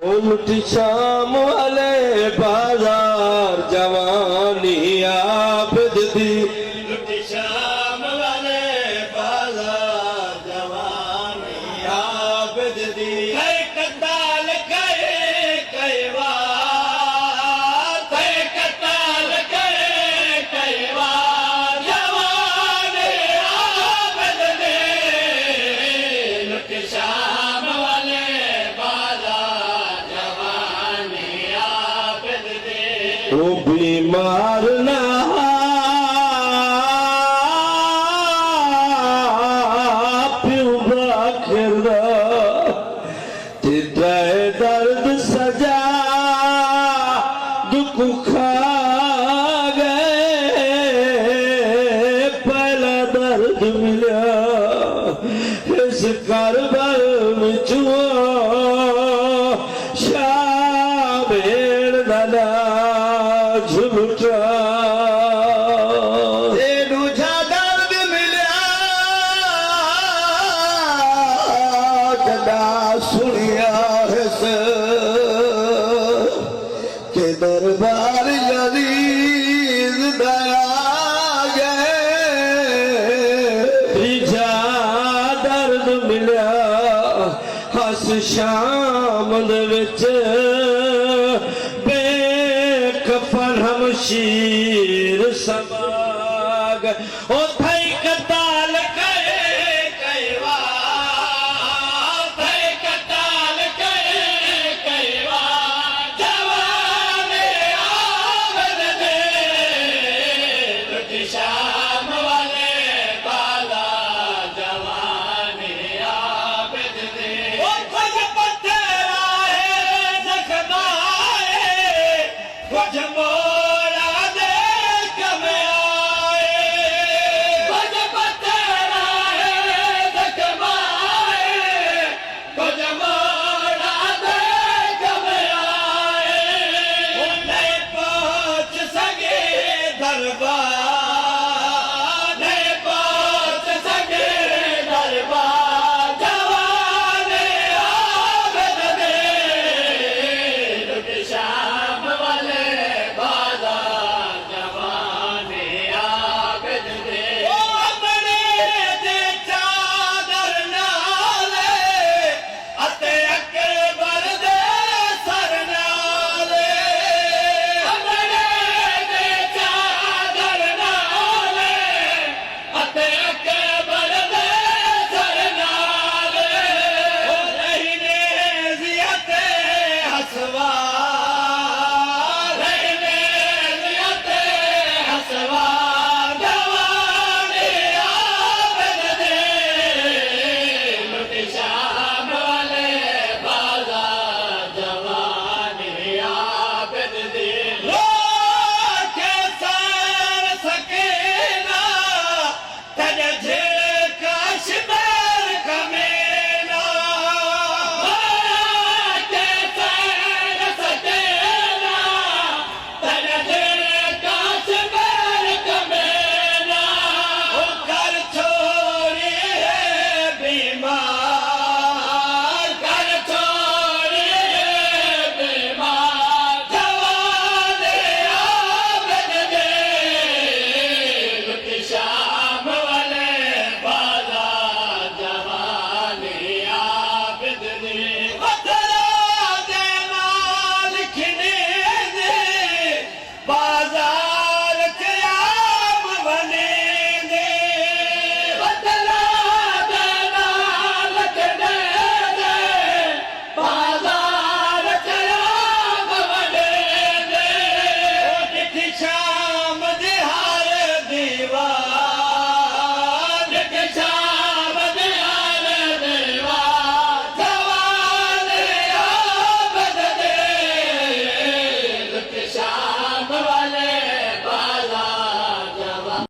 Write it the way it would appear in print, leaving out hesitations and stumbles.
उल्टी शाम वाले बाजार जवानी आबद दी उल्टी शाम वाले बाजार जवानी आबद दी कताल कई बार कताल कई बार जवानी आबद दी उल्टी शाम वाले वो बीमार ना दर्द सजा दुख खा गए पहला दर्द मिला इस करबल में छुओ शाबेर दादा झूठा दूजा दर्द मिला जदा सुनिया के दरबार यजीद दया गए तीजा दर्द मिला हस शाम दे विच बेकफन हमशीर समाग ओ थई कताल कई बार थई कताल कई बार जवानी आबद दे लुटी शाम वाले बाला जवानी आबद दे ओ कुछ पत्थर आए जख्म आए कुछ